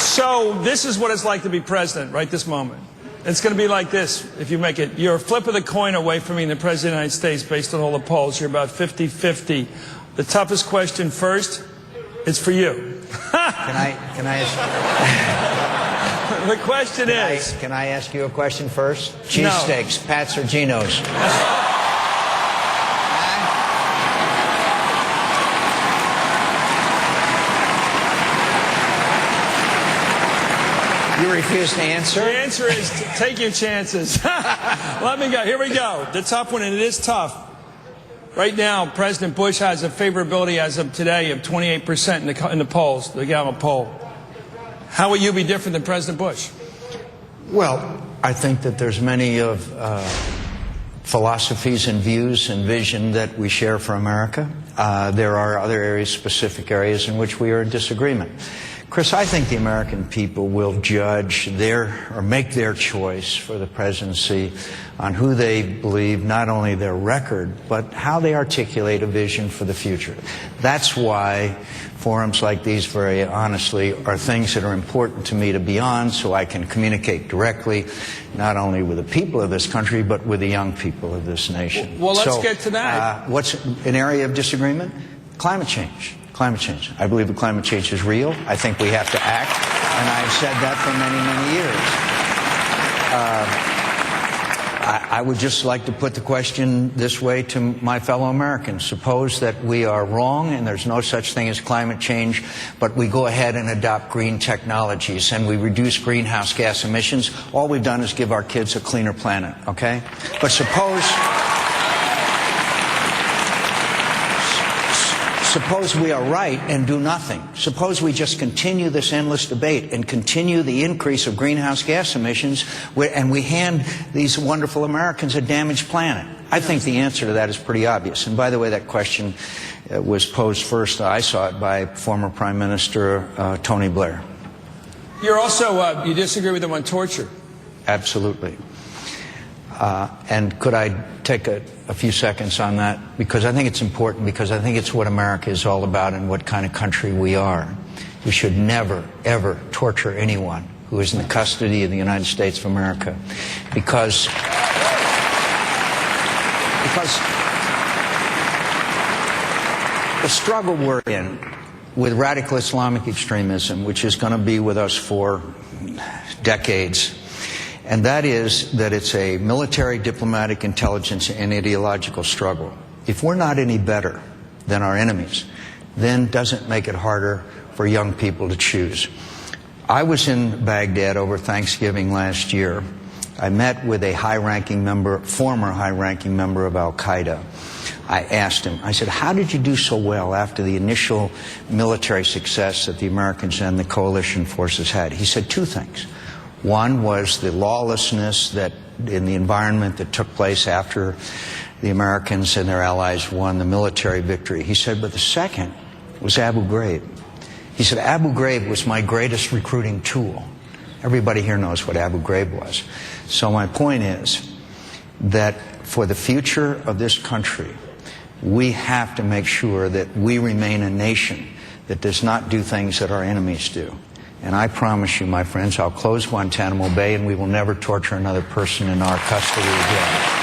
So this is what it's like to be president right this moment. It's going to be like this if you make it. You're a flip of the coin away from being the president of the United States based on all the polls. You're about 50-50. The toughest question first, it's for you. Can I ask? The question is. Can I ask you a question first? Cheesesteaks, Pat's or Geno's? You refuse to answer? The answer is take your chances. Let me go. Here we go. The tough one, and it is tough. Right now, President Bush has a favorability as of today of 28% in the polls, the Gallup poll. How will you be different than President Bush? Well, I think that there's many of philosophies and views and vision that we share for America. There are other areas, specific areas in which we are in disagreement. Chris, I think the American people will judge or make their choice for the presidency on who they believe, not only their record, but how they articulate a vision for the future. That's why forums like these, very honestly, are things that are important to me to be on, so I can communicate directly, not only with the people of this country, but with the young people of this nation. Well, let's get to that. What's an area of disagreement? Climate change. Climate change. I believe that climate change is real. I think we have to act, and I've said that for many, many years. I would just like to put the question this way to my fellow Americans. Suppose that we are wrong and there's no such thing as climate change, but we go ahead and adopt green technologies and we reduce greenhouse gas emissions. All we've done is give our kids a cleaner planet, okay? But suppose we are right and do nothing. Suppose we just continue this endless debate and continue the increase of greenhouse gas emissions, and we hand these wonderful Americans a damaged planet. I think the answer to that is pretty obvious. And by the way, that question was posed first, I saw it, by former Prime Minister Tony Blair. You're also, you disagree with him on torture? Absolutely. And could I take a few seconds on that? Because I think it's important, because I think it's what America is all about and what kind of country we are. We should never, ever torture anyone who is in the custody of the United States of America. Because the struggle we're in with radical Islamic extremism, which is going to be with us for decades, and that is that it's a military, diplomatic, intelligence, and ideological struggle. If we're not any better than our enemies, then doesn't make it harder for young people to choose. I was in Baghdad over Thanksgiving last year. I met with a high-ranking member, former high-ranking member of Al-Qaeda. I asked him, I said, how did you do so well after the initial military success that the Americans and the coalition forces had? He said two things. One was the lawlessness that in the environment that took place after the Americans and their allies won the military victory. He said, but the second was Abu Ghraib. He said, Abu Ghraib was my greatest recruiting tool. Everybody here knows what Abu Ghraib was. So my point is that for the future of this country, we have to make sure that we remain a nation that does not do things that our enemies do. And I promise you, my friends, I'll close Guantanamo Bay and we will never torture another person in our custody again.